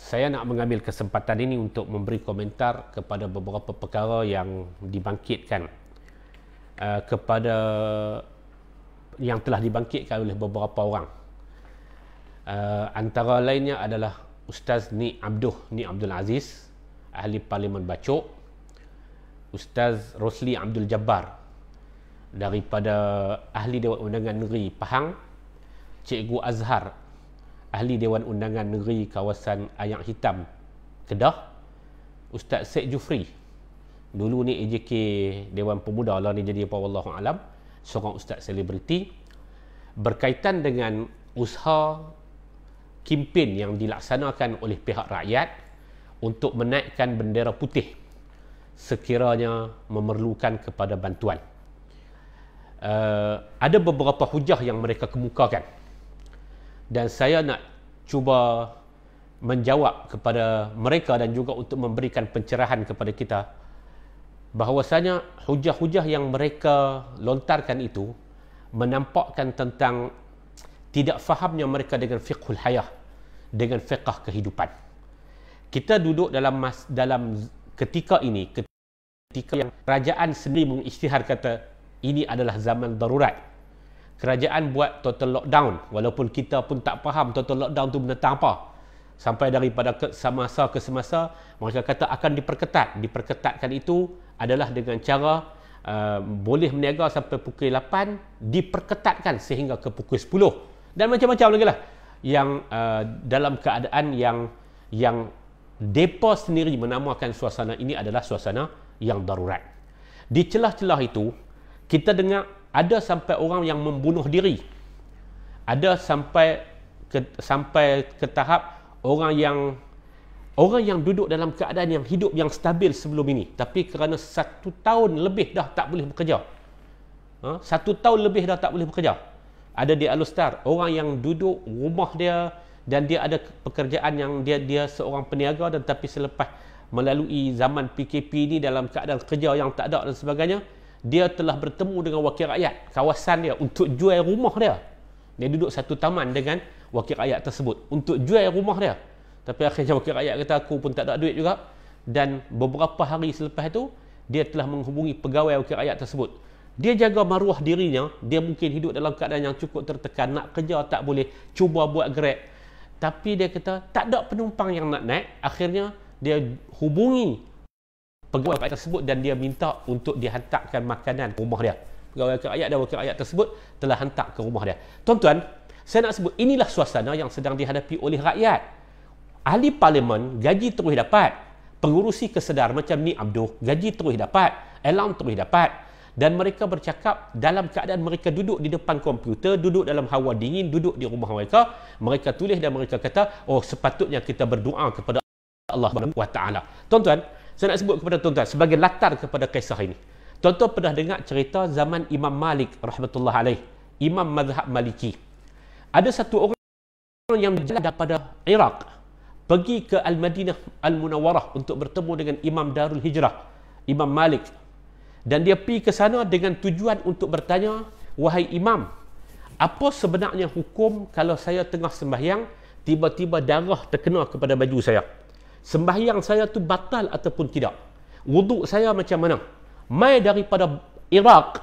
Saya nak mengambil kesempatan ini untuk memberi komentar kepada beberapa perkara yang dibangkitkan kepada yang telah dibangkitkan oleh beberapa orang. Antara lainnya adalah Ustaz Ni Abdul Aziz, ahli Parlimen Bacok, Ustaz Rosli Abdul Jabbar daripada ahli Dewan Undangan Negeri Pahang, Cikgu Azhar, ahli Dewan Undangan Negeri kawasan Ayam Hitam Kedah, Ustaz Syed Jufri, dulu ni AJK Dewan Pemuda lah ni, jadi apa wallahu alam, seorang ustaz selebriti, berkaitan dengan usaha kempen yang dilaksanakan oleh pihak rakyat untuk menaikkan bendera putih sekiranya memerlukan kepada bantuan. Ada beberapa hujah yang mereka kemukakan, dan saya nak cuba menjawab kepada mereka dan juga untuk memberikan pencerahan kepada kita bahawasanya hujah-hujah yang mereka lontarkan itu menampakkan tentang tidak fahamnya mereka dengan fiqhul hayah, dengan fiqh kehidupan. Kita duduk dalam ketika ini, ketika yang kerajaan sendiri mengisytihar kata ini adalah zaman darurat. Kerajaan buat total lockdown, walaupun kita pun tak faham total lockdown tu benda apa. Sampai daripada semasa ke semasa mereka kata akan diperketat. Diperketatkan itu adalah dengan cara boleh berniaga sampai pukul 8, diperketatkan sehingga ke pukul 10, dan macam-macam lagi lah yang dalam keadaan yang depa sendiri menamakan suasana ini adalah suasana yang darurat. Di celah-celah itu kita dengar ada sampai orang yang membunuh diri, ada sampai ke tahap orang yang duduk dalam keadaan yang hidup yang stabil sebelum ini, tapi kerana 1 tahun lebih dah tak boleh bekerja. 1 tahun lebih dah tak boleh bekerja. Ada di Alustar, orang yang duduk rumah dia dan dia ada pekerjaan yang dia seorang peniaga, dan tapi selepas melalui zaman PKP ini dalam keadaan kerja yang tak ada dan sebagainya, dia telah bertemu dengan wakil rakyat kawasan dia untuk jual rumah dia. Dia duduk satu taman dengan wakil rakyat tersebut untuk jual rumah dia. Tapi akhirnya wakil rakyat kata aku pun tak ada duit juga, dan beberapa hari selepas itu dia telah menghubungi pegawai wakil rakyat tersebut. Dia jaga maruah dirinya, dia mungkin hidup dalam keadaan yang cukup tertekan, nak kerja tak boleh, cuba buat Grab. Tapi dia kata tak ada penumpang yang nak naik. Akhirnya dia hubungi pegawai rakyat tersebut dan dia minta untuk dihantarkan makanan ke rumah dia. Pegawai rakyat dan wakil rakyat tersebut telah hantar ke rumah dia. Tuan-tuan, saya nak sebut inilah suasana yang sedang dihadapi oleh rakyat. Ahli parlimen gaji terus dapat, pengurusi kesedar macam Ni Abdul gaji terus dapat, alarm terus dapat, dan mereka bercakap dalam keadaan mereka duduk di depan komputer, duduk dalam hawa dingin, duduk di rumah mereka. Mereka tulis dan mereka kata, oh sepatutnya kita berdoa kepada Allah SWT. Tuan-tuan, saya nak sebut kepada tuan-tuan sebagai latar kepada kisah ini. Tuan-tuan pernah dengar cerita zaman Imam Malik rahmatullah alaih, Imam Mazhab Maliki. Ada satu orang yang berjalan daripada Iraq pergi ke Al-Madinah Al-Munawwarah untuk bertemu dengan Imam Darul Hijrah, Imam Malik. Dan dia pergi ke sana dengan tujuan untuk bertanya, wahai Imam, apa sebenarnya hukum kalau saya tengah sembahyang tiba-tiba darah terkena kepada baju saya? Sembahyang saya tu batal ataupun tidak? Wuduk saya macam mana? Mai daripada Iraq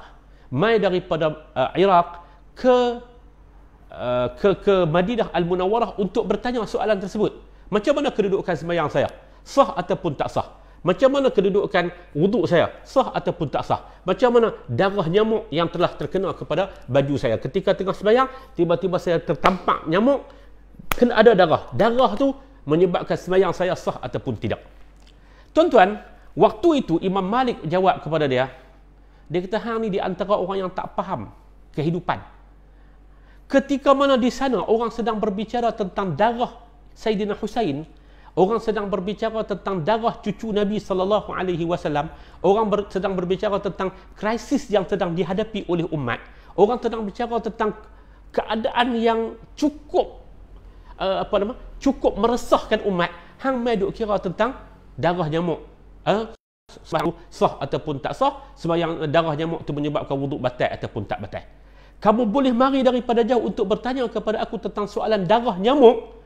ke Madinah Al-Munawwarah untuk bertanya soalan tersebut. Macam mana kedudukan sembahyang saya? Sah ataupun tak sah? Macam mana kedudukan wuduk saya? Sah ataupun tak sah? Macam mana darah nyamuk yang telah terkena kepada baju saya? Ketika tengah sembahyang, tiba-tiba saya tertampak nyamuk, kena ada darah. Darah tu menyebabkan sembahyang saya sah ataupun tidak. Tuan-tuan, waktu itu Imam Malik jawab kepada dia kata hang ni di antara orang yang tak faham kehidupan. Ketika mana di sana orang sedang berbicara tentang darah Sayyidina Husain, orang sedang berbicara tentang darah cucu Nabi sallallahu alaihi wasallam, orang sedang berbicara tentang krisis yang sedang dihadapi oleh umat, orang sedang berbicara tentang keadaan yang cukup cukup meresahkan umat. Hang mai duk kira tentang darah nyamuk, sah ataupun tak sah, sembahyang darah nyamuk tu menyebabkan wuduk batal ataupun tak batal. Kamu boleh mari daripada jauh untuk bertanya kepada aku tentang soalan darah nyamuk,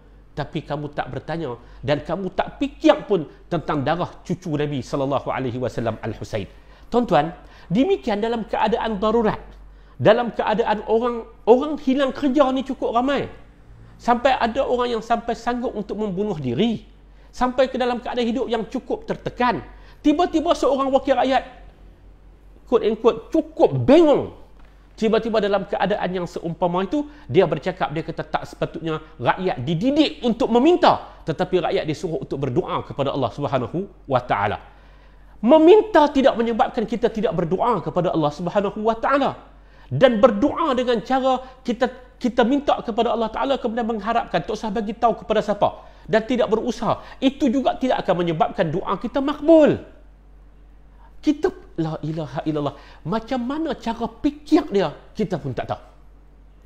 tapi kamu tak bertanya dan kamu tak fikir pun tentang darah cucu Nabi sallallahu alaihi wasallam Al-Husain. Tuan-tuan, demikian dalam keadaan darurat, dalam keadaan orang hilang kerja ni cukup ramai. Sampai ada orang yang sampai sanggup untuk membunuh diri. Sampai ke dalam keadaan hidup yang cukup tertekan. Tiba-tiba seorang wakil rakyat quote and quote cukup bengong. Tiba-tiba dalam keadaan yang seumpama itu, dia bercakap, dia kata tak sepatutnya rakyat dididik untuk meminta, tetapi rakyat disuruh untuk berdoa kepada Allah Subhanahu wa taala. Meminta tidak menyebabkan kita tidak berdoa kepada Allah Subhanahu wa taala. Dan berdoa dengan cara kita minta kepada Allah Taala, kemudian mengharapkan, tak usah bagi tahu kepada siapa, dan tidak berusaha, itu juga tidak akan menyebabkan doa kita makbul. Kita la ilaha illallah, macam mana cara fikir dia kita pun tak tahu.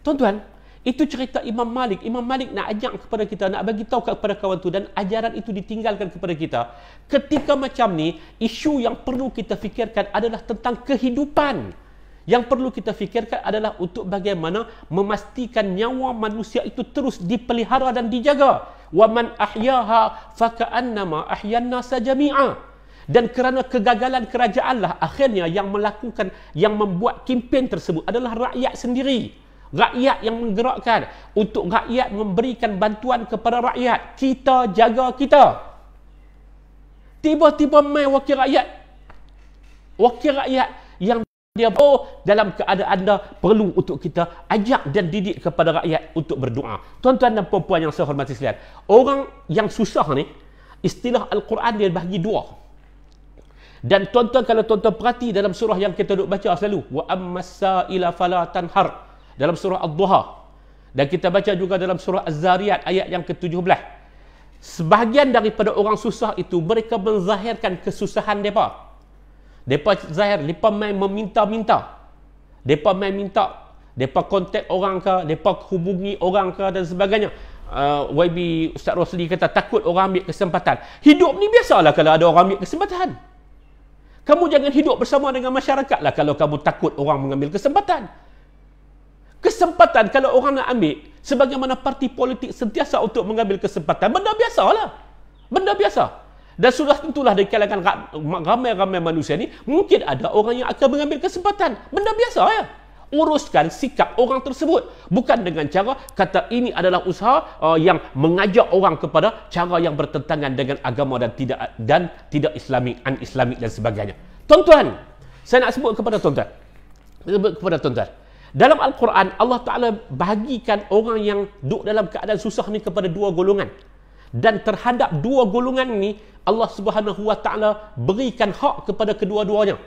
Tuan-tuan, itu cerita Imam Malik. Imam Malik nak ajak kepada kita, nak bagi tahu kepada kawan tu, dan ajaran itu ditinggalkan kepada kita. Ketika macam ni, isu yang perlu kita fikirkan adalah tentang kehidupan. Yang perlu kita fikirkan adalah untuk bagaimana memastikan nyawa manusia itu terus dipelihara dan dijaga. Wa man ahyaha faka'annama ahyan nasa jami'a. Dan kerana kegagalan kerajaanlah akhirnya yang membuat kempen tersebut adalah rakyat sendiri. Rakyat yang menggerakkan untuk rakyat memberikan bantuan kepada rakyat. Kita jaga kita. Tiba-tiba mai wakil rakyat yang dia dalam keadaan anda perlu untuk kita ajak dan didik kepada rakyat untuk berdoa. Tuan-tuan dan puan-puan yang saya hormati sekalian, orang yang susah ni, istilah Al-Quran dia bahagi dua. Dan tuan-tuan, kalau tuan-tuan perhati dalam surah yang kita duk baca selalu, wa ammas-sa'ila fala tanhar, dalam surah Ad-Duha, dan kita baca juga dalam surah Az-Zariyat ayat yang ke-17. Sebahagian daripada orang susah itu, mereka menzahirkan kesusahan mereka. Mereka zahir, mereka main meminta-minta. Mereka main minta, mereka kontak orang ke, mereka hubungi orang ke dan sebagainya. YB Ustaz Rosli kata takut orang ambil kesempatan. Hidup ni biasalah kalau ada orang ambil kesempatan. Kamu jangan hidup bersama dengan masyarakat lah kalau kamu takut orang mengambil kesempatan. Kesempatan kalau orang nak ambil, sebagaimana parti politik sentiasa untuk mengambil kesempatan, benda biasalah. Benda biasa. Dan sudah tentulah di kalangan ramai-ramai manusia ni, mungkin ada orang yang akan mengambil kesempatan. Benda biasa ya. Uruskan sikap orang tersebut. Bukan dengan cara kata ini adalah usaha yang mengajak orang kepada cara yang bertentangan dengan agama dan tidak islamik, un-islamik dan sebagainya. Tuan-tuan, saya nak sebut kepada tuan-tuan. Dalam Al-Quran, Allah Ta'ala bahagikan orang yang duduk dalam keadaan susah ni kepada dua golongan. Dan terhadap dua golongan ni, Allah Subhanahu wa taala berikan hak kepada kedua-duanya.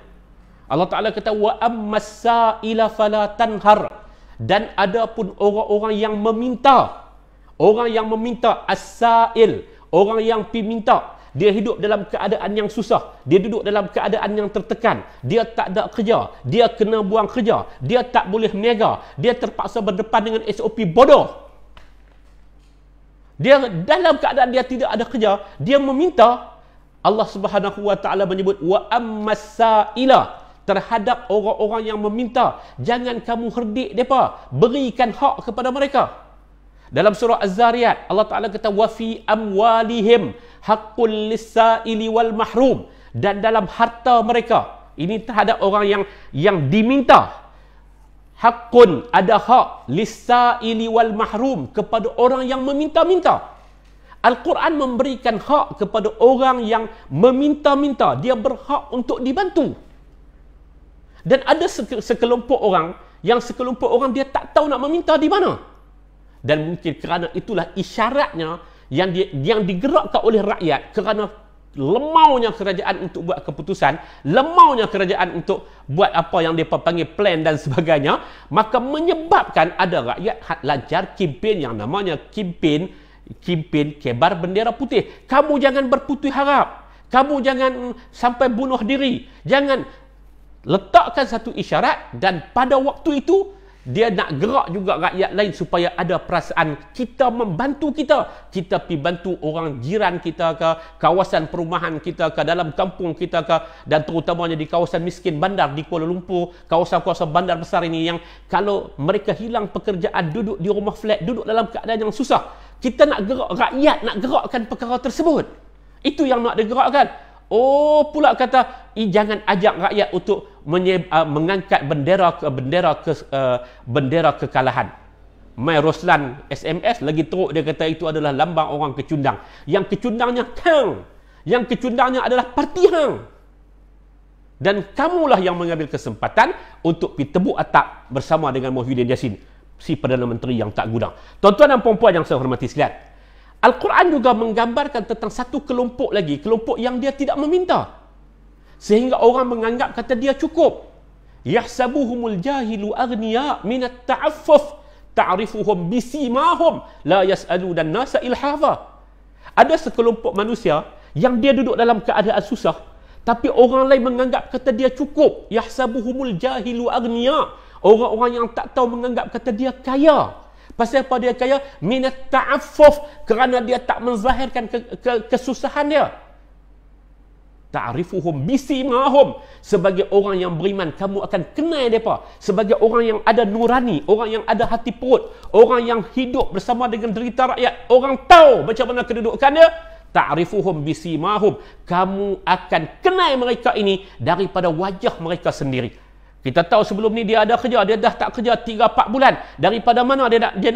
Allah Taala kata wa ammas-sa'ila fala tanhar, dan adapun orang-orang yang meminta, orang yang meminta, as-sa'il, orang yang pi minta, dia hidup dalam keadaan yang susah, dia duduk dalam keadaan yang tertekan, dia tak ada kerja, dia kena buang kerja, dia tak boleh berniaga, dia terpaksa berdepan dengan SOP bodoh. Dia dalam keadaan dia tidak ada kerja, dia meminta. Allah Subhanahu wa taala menyebut wa ammas-sa'ila, terhadap orang-orang yang meminta, jangan kamu herdik depa, berikan hak kepada mereka. Dalam surah Az-Zariyat, Allah Taala kata wa fi amwalihim haqqul lis-sa'ili wal mahrum, dan dalam harta mereka, ini terhadap orang yang diminta, haqqun, ada hak, lis-sa'ili wal mahrum, kepada orang yang meminta-minta. Al-Quran memberikan hak kepada orang yang meminta-minta, dia berhak untuk dibantu. Dan ada sekelompok orang dia tak tahu nak meminta di mana. Dan mungkin kerana itulah isyaratnya yang digerakkan oleh rakyat, kerana lemaunya kerajaan untuk buat keputusan, lemaunya kerajaan untuk buat apa yang mereka panggil plan dan sebagainya, maka menyebabkan ada rakyat lancar kempen yang namanya kempen kebar bendera putih. Kamu jangan berputus harap, kamu jangan sampai bunuh diri, jangan. Letakkan satu isyarat, dan pada waktu itu dia nak gerak juga rakyat lain supaya ada perasaan kita membantu kita pergi bantu orang jiran kita ke, kawasan perumahan kita ke, dalam kampung kita ke, dan terutamanya di kawasan miskin bandar di Kuala Lumpur, kawasan-kawasan bandar besar ini yang kalau mereka hilang pekerjaan, duduk di rumah flat, duduk dalam keadaan yang susah, Kita nak gerak, rakyat nak gerakkan perkara tersebut. Itu yang nak digerakkan. Oh, pula kata, jangan ajak rakyat untuk mengangkat bendera kekalahan. Mai Roslan SMS lagi teruk, dia kata itu adalah lambang orang kecundang. Yang kecundangnya Kang. Yang kecundangnya adalah parti hang. Dan kamulah yang mengambil kesempatan untuk pergi tebuk atap bersama dengan Muhyiddin Yassin, si Perdana Menteri yang tak guna. Tuan-tuan dan puan-puan yang saya hormati sekalian, Al-Quran juga menggambarkan tentang satu kelompok lagi, kelompok yang dia tidak meminta. Sehingga orang menganggap kata dia cukup. Yahsabuhumul jahilu aghniya minat ta'affuf ta'rifuhum bisimahum la yas'aluna an-nasa ilhafa. Ada sekelompok manusia yang dia duduk dalam keadaan susah, tapi orang lain menganggap kata dia cukup. Yahsabuhumul jahilu aghniya. Orang-orang yang tak tahu menganggap kata dia kaya. Pasal apa dia kaya? Minat ta'affuf, kerana dia tak menzahirkan kesusahan dia. Ta'rifuhum bisimahum. Sebagai orang yang beriman, kamu akan kenal mereka. Sebagai orang yang ada nurani, orang yang ada hati perut, orang yang hidup bersama dengan derita rakyat, orang tahu macam mana kedudukan dia. Ta'rifuhum bisimahum. Kamu akan kenal mereka ini daripada wajah mereka sendiri. Kita tahu sebelum ni dia ada kerja, dia dah tak kerja 3-4 bulan. Daripada mana dia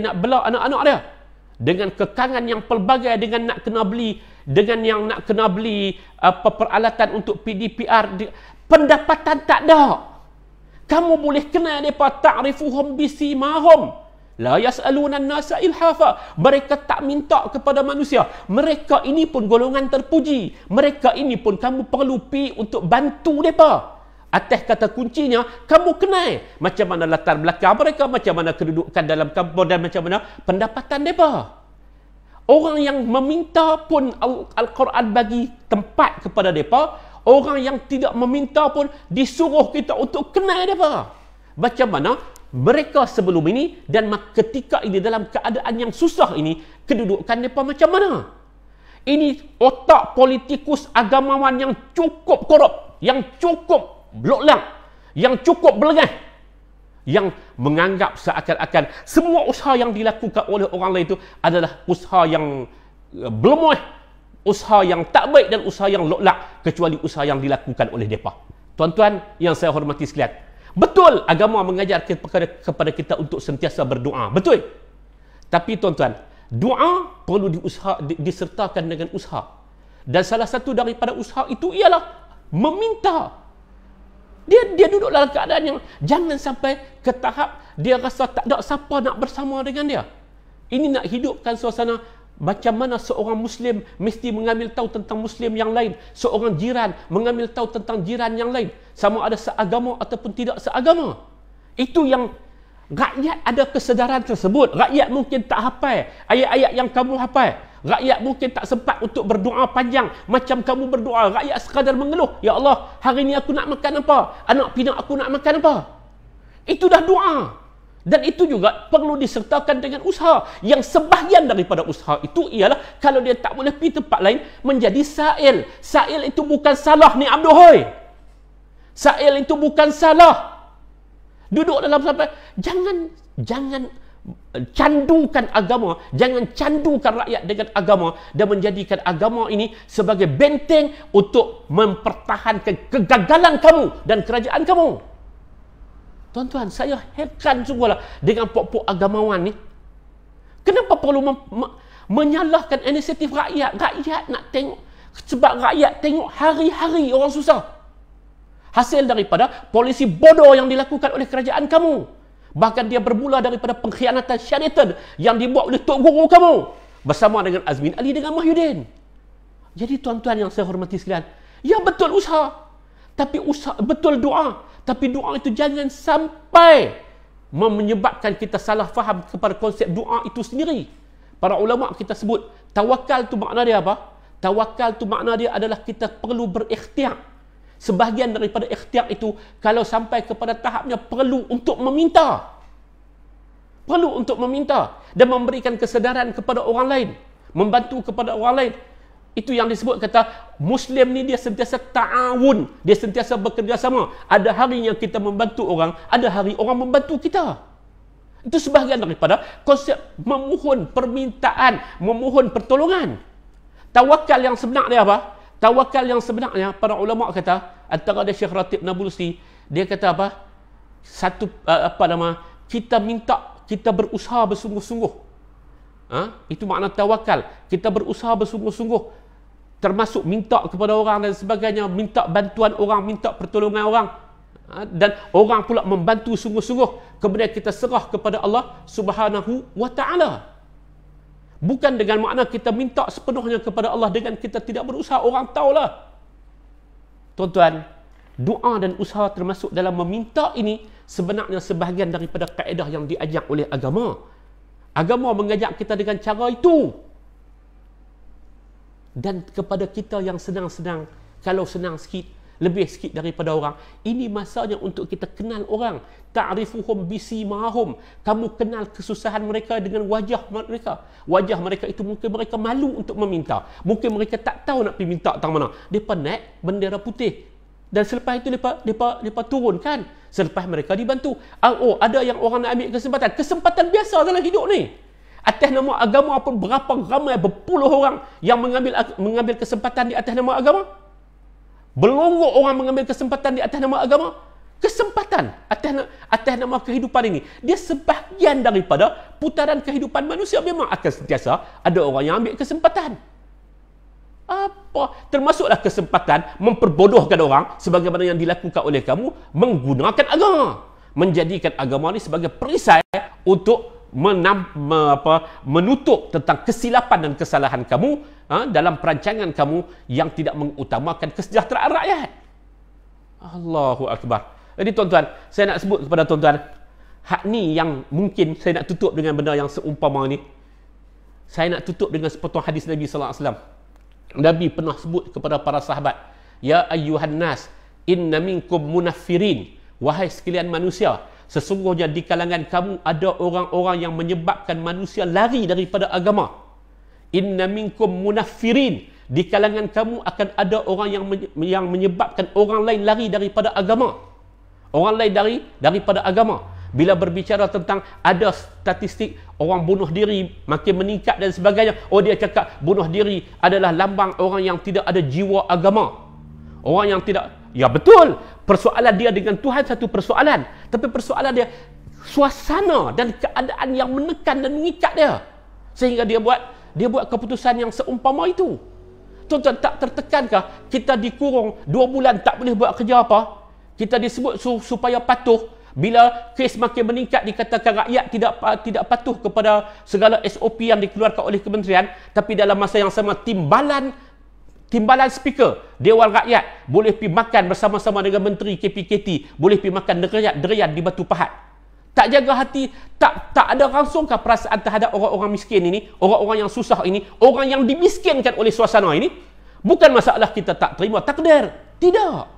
nak bela anak-anak dia? Dengan kekangan yang pelbagai, dengan nak kena beli, dengan yang nak kena beli peralatan untuk PDPR, pendapatan tak ada. Kamu boleh kenal depa, ta'rifuhum bisimahum. La yas'aluna an-nasa ilhafa. Mereka tak minta kepada manusia. Mereka ini pun golongan terpuji. Mereka ini pun kamu perlu pi untuk bantu depa. Atas kata kuncinya, kamu kenal macam mana latar belakang mereka, macam mana kedudukan dalam kampung, dan macam mana pendapatan mereka. Orang yang meminta pun Al-Quran bagi tempat kepada mereka. Orang yang tidak meminta pun disuruh kita untuk kenal mereka. Macam mana mereka sebelum ini, dan ketika ini dalam keadaan yang susah ini, kedudukan mereka macam mana. Ini otak politikus agamawan yang cukup korup, yang cukup blok-lang, yang cukup belengah, yang menganggap seakan-akan semua usaha yang dilakukan oleh orang lain itu adalah usaha yang berlemuh, usaha yang tak baik, dan usaha yang lok-lak, kecuali usaha yang dilakukan oleh mereka. Tuan-tuan yang saya hormati sekalian, betul agama mengajar kepada kita untuk sentiasa berdoa, betul. Tapi tuan-tuan, doa perlu disertakan dengan usaha. Dan salah satu daripada usaha itu ialah meminta. Dia duduk dalam keadaan yang jangan sampai ke tahap dia rasa tak ada siapa nak bersama dengan dia. Ini nak hidupkan suasana macam mana seorang Muslim mesti mengambil tahu tentang Muslim yang lain. Seorang jiran mengambil tahu tentang jiran yang lain. Sama ada seagama ataupun tidak seagama. Itu yang rakyat ada kesedaran tersebut. Rakyat mungkin tak hafal ayat-ayat yang kamu hafal. Rakyat mungkin tak sempat untuk berdoa panjang macam kamu berdoa. Rakyat sekadar mengeluh, ya Allah, hari ni aku nak makan apa? Anak pinak aku nak makan apa? Itu dah doa. Dan itu juga perlu disertakan dengan usaha. Yang sebahagian daripada usaha itu ialah kalau dia tak boleh pergi tempat lain, menjadi sa'il. Sa'il itu bukan salah ni Abdul Hoy. Sa'il itu bukan salah. Duduk dalam sampai jangan candukan agama, jangan candukan rakyat dengan agama dan menjadikan agama ini sebagai benteng untuk mempertahankan kegagalan kamu dan kerajaan kamu. Tuan-tuan, saya heran sungguhlah dengan pokok agamawan ni. Kenapa perlu menyalahkan inisiatif rakyat? Rakyat nak tengok, sebab rakyat tengok hari-hari orang susah. Hasil daripada polisi bodoh yang dilakukan oleh kerajaan kamu. Bahkan dia bermula daripada pengkhianatan syariatan yang dibuat oleh tok guru kamu bersama dengan Azmin Ali dengan Muhyiddin. Jadi tuan-tuan yang saya hormati sekalian, ya betul usaha, tapi usaha betul doa, tapi doa itu jangan sampai menyebabkan kita salah faham kepada konsep doa itu sendiri. Para ulama kita sebut tawakal tu makna dia apa? Tawakal tu makna dia adalah kita perlu berikhtiar. Sebahagian daripada ikhtiar itu, kalau sampai kepada tahapnya, perlu untuk meminta. Perlu untuk meminta. Dan memberikan kesedaran kepada orang lain. Membantu kepada orang lain. Itu yang disebut kata, Muslim ni dia sentiasa ta'awun. Dia sentiasa bekerjasama. Ada hari yang kita membantu orang, ada hari orang membantu kita. Itu sebahagian daripada konsep memohon permintaan, memohon pertolongan. Tawakal yang sebenar dia apa? Tawakal yang sebenarnya para ulama kata, antara ada Syekh Ratib Nabulusi, dia kata apa? Kita minta, kita berusaha bersungguh-sungguh. Itu makna tawakal. Kita berusaha bersungguh-sungguh, termasuk minta kepada orang dan sebagainya, minta bantuan orang, minta pertolongan orang. Dan orang pula membantu sungguh-sungguh, kemudian kita serah kepada Allah Subhanahu wa ta'ala. Bukan dengan makna kita minta sepenuhnya kepada Allah dengan kita tidak berusaha, orang tahulah. Tuan-tuan, doa dan usaha termasuk dalam meminta ini sebenarnya sebahagian daripada kaedah yang diajak oleh agama. Agama mengajak kita dengan cara itu. Dan kepada kita yang senang-senang, kalau senang sikit, lebih sikit daripada orang, ini masanya untuk kita kenal orang. Ta'rifuhum bisimahum. Kamu kenal kesusahan mereka dengan wajah mereka. Wajah mereka itu mungkin mereka malu untuk meminta. Mungkin mereka tak tahu nak pergi minta tang mana. Mereka naik bendera putih. Dan selepas itu mereka turunkan. Selepas mereka dibantu. Ada yang orang nak ambil kesempatan. Kesempatan biasa dalam hidup ni. Atas nama agama pun berapa ramai berpuluh orang yang mengambil kesempatan di atas nama agama. Berlonggok orang mengambil kesempatan di atas nama agama. Kesempatan atas nama kehidupan ini, dia sebahagian daripada putaran kehidupan manusia. Memang akan sentiasa ada orang yang ambil kesempatan. Termasuklah kesempatan memperbodohkan orang, sebagaimana yang dilakukan oleh kamu, menggunakan agama, menjadikan agama ini sebagai perisai untuk menutup tentang kesilapan dan kesalahan kamu dalam perancangan kamu yang tidak mengutamakan kesejahteraan rakyat. Allahu Akbar. Jadi tuan-tuan, saya nak sebut kepada tuan-tuan, hak ni yang mungkin saya nak tutup dengan benda yang seumpama ni. Saya nak tutup dengan sepotong hadis Nabi sallallahu alaihi wasallam. Nabi pernah sebut kepada para sahabat, ya ayyuhan nas, inna minkum munaffirin. Wahai sekalian manusia, sesungguhnya di kalangan kamu ada orang-orang yang menyebabkan manusia lari daripada agama. Inna minkum munaffirin. Di kalangan kamu akan ada orang yang menyebabkan orang lain lari daripada agama. Orang lain daripada agama. Bila berbicara tentang ada statistik orang bunuh diri makin meningkat dan sebagainya, dia cakap bunuh diri adalah lambang orang yang tidak ada jiwa agama. Orang yang tidak, ya betul, persoalan dia dengan Tuhan satu persoalan, tapi persoalan dia suasana dan keadaan yang menekan dan mengikat dia, sehingga dia buat keputusan yang seumpama itu. Tuan-tuan, tak tertekankah kita dikurung 2 bulan tak boleh buat kerja apa? Kita disebut supaya patuh. Bila kes makin meningkat, dikatakan rakyat tidak patuh kepada segala SOP yang dikeluarkan oleh kementerian, tapi dalam masa yang sama timbalan speaker Dewan Rakyat boleh pergi makan bersama-sama dengan Menteri KPKT, boleh pergi makan derian di Batu Pahat. Tak jaga hati, tak ada langsungkah perasaan terhadap orang-orang miskin ini, orang-orang yang susah ini, orang yang dimiskinkan oleh suasana ini? Bukan masalah kita tak terima takdir, tidak.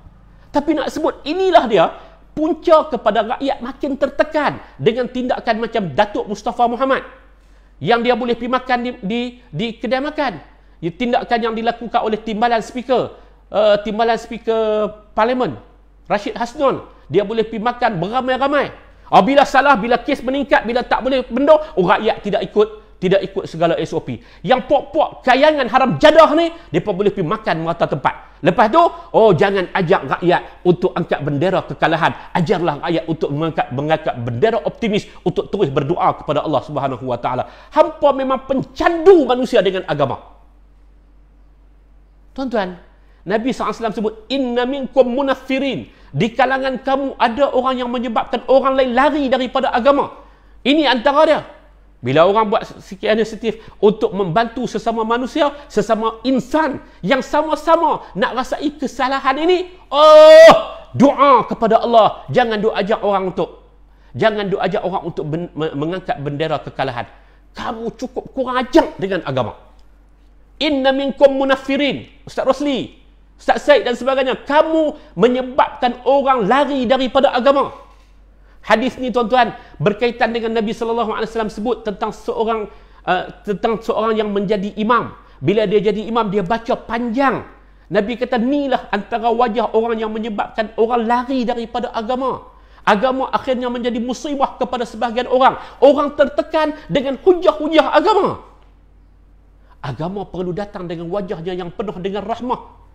Tapi nak sebut, inilah dia punca kepada rakyat makin tertekan dengan tindakan macam Datuk Mustafa Muhammad yang dia boleh pergi makan di kedai makan. Tindakan yang dilakukan oleh timbalan speaker Parlimen Rashid Hasnun, dia boleh pergi makan beramai-ramai. Bila salah, bila kes meningkat, bila tak boleh benda, rakyat tidak ikut segala SOP. Yang pok-pok kayangan haram jadah ni, mereka boleh pergi makan merata tempat. Lepas tu, jangan ajak rakyat untuk angkat bendera kekalahan. Ajarlah rakyat untuk mengangkat bendera optimis, untuk terus berdoa kepada Allah Subhanahu wa taala. Hampa memang pencandu manusia dengan agama. Tuan-tuan, Nabi SAW sebut, inna minkum munaffirin. Di kalangan kamu ada orang yang menyebabkan orang lain lari daripada agama. Ini antara dia. Bila orang buat sekian inisiatif untuk membantu sesama manusia, sesama insan yang sama-sama nak rasai kesalahan ini, doa kepada Allah. Jangan ajak orang untuk mengangkat bendera kekalahan. Kamu cukup kurang ajar dengan agama. Inna minkum munaffirin. Ustaz Rosli, Ustaz Said dan sebagainya, kamu menyebabkan orang lari daripada agama. Hadis ni tuan-tuan berkaitan dengan Nabi SAW sebut tentang seorang yang menjadi imam. Bila dia jadi imam, dia baca panjang. Nabi kata, inilah antara wajah orang yang menyebabkan orang lari daripada agama. Agama akhirnya menjadi musibah kepada sebahagian orang. Orang tertekan dengan hujah-hujah agama. Agama perlu datang dengan wajahnya yang penuh dengan rahmah.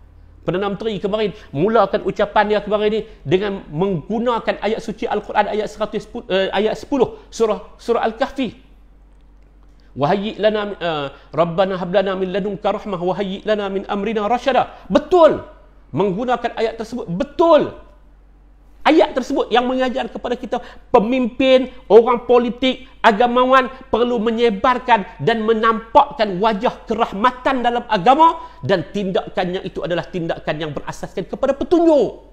Perdana Menteri kemarin mulakan ucapan dia kemarin ini dengan menggunakan ayat suci Al-Quran ayat 110, ayat 10 surah Al-Kahfi. Wahayyi lana Rabbana hab lana min ladunka rahmah wahayyi lana min amrina rasyada. Betul. Menggunakan ayat tersebut betul. Ayat tersebut yang mengajar kepada kita pemimpin, orang politik, agamawan perlu menyebarkan dan menampakkan wajah kerahmatan dalam agama, dan tindakannya itu adalah tindakan yang berasaskan kepada petunjuk.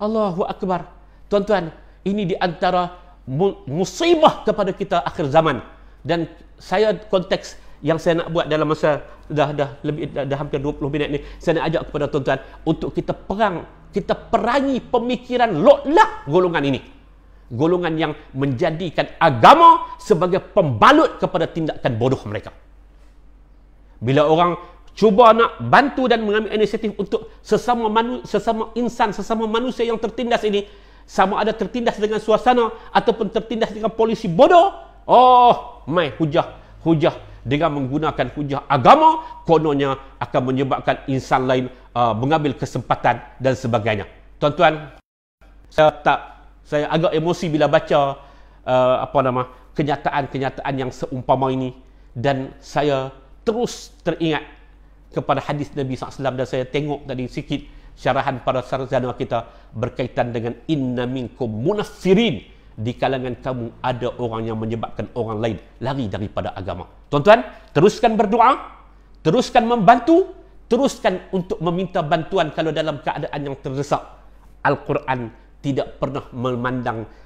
Allahu Akbar. Tuan-tuan, ini di antara musibah kepada kita akhir zaman. Dan saya konteks yang saya nak buat dalam masa dah hampir 20 minit ni, saya nak ajak kepada tuan-tuan untuk kita perangi pemikiran lotlak golongan ini. Golongan yang menjadikan agama sebagai pembalut kepada tindakan bodoh mereka. Bila orang cuba nak bantu dan mengambil inisiatif untuk sesama insan, sesama manusia yang tertindas ini, sama ada tertindas dengan suasana ataupun tertindas dengan polisi bodoh, mai hujah dengan menggunakan hujah agama, kononnya akan menyebabkan insan lain mengambil kesempatan dan sebagainya. Tuan-tuan, saya agak emosi bila baca kenyataan-kenyataan yang seumpama ini, dan saya terus teringat kepada hadis Nabi SAW, dan saya tengok tadi sikit syarahan para sarjana kita berkaitan dengan inna minkum munaffirin. Di kalangan kamu ada orang yang menyebabkan orang lain lari daripada agama. Tuan-tuan, teruskan berdoa, teruskan membantu, teruskan untuk meminta bantuan kalau dalam keadaan yang terdesak. Al-Quran tidak pernah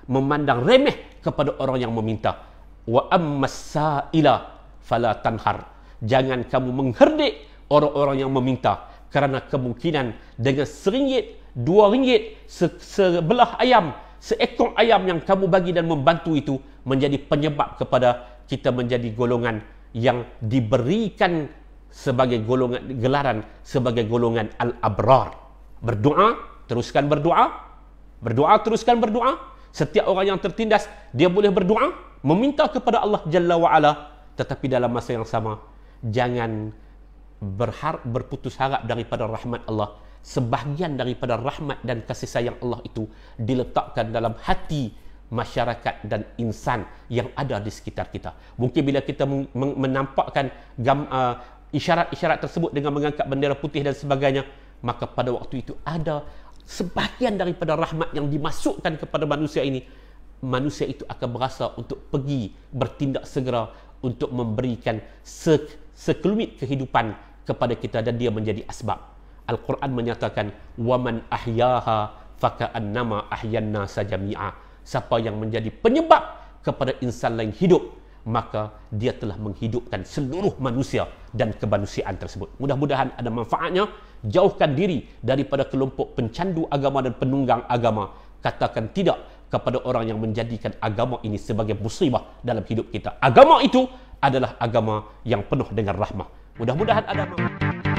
memandang remeh kepada orang yang meminta. Wa ammas sa'ila fala tanhar. Jangan kamu mengherdik orang-orang yang meminta, kerana kemungkinan dengan RM1, RM2, sebelah ayam, seekor ayam yang kamu bagi dan membantu itu menjadi penyebab kepada kita menjadi golongan yang diberikan sebagai golongan gelaran sebagai golongan al-abrar. Berdoa, teruskan berdoa. Berdoa, teruskan berdoa. Setiap orang yang tertindas, dia boleh berdoa, meminta kepada Allah Jalla wa'ala. Tetapi dalam masa yang sama, jangan berputus harap daripada rahmat Allah. Sebahagian daripada rahmat dan kasih sayang Allah itu diletakkan dalam hati masyarakat dan insan yang ada di sekitar kita. Mungkin bila kita menampakkan isyarat-isyarat tersebut dengan mengangkat bendera putih dan sebagainya, maka pada waktu itu ada sebahagian daripada rahmat yang dimasukkan kepada manusia ini. Manusia itu akan berasa untuk pergi bertindak segera untuk memberikan sekelumit kehidupan kepada kita, dan dia menjadi asbab. Al-Quran menyatakan waman ahyaha faka'annama ahyanna sajami'a. Siapa yang menjadi penyebab kepada insan lain hidup, maka dia telah menghidupkan seluruh manusia dan kemanusiaan tersebut. Mudah-mudahan ada manfaatnya. Jauhkan diri daripada kelompok pencandu agama dan penunggang agama. Katakan tidak kepada orang yang menjadikan agama ini sebagai musibah dalam hidup kita. Agama itu adalah agama yang penuh dengan rahmah. Mudah-mudahan ada manfaat.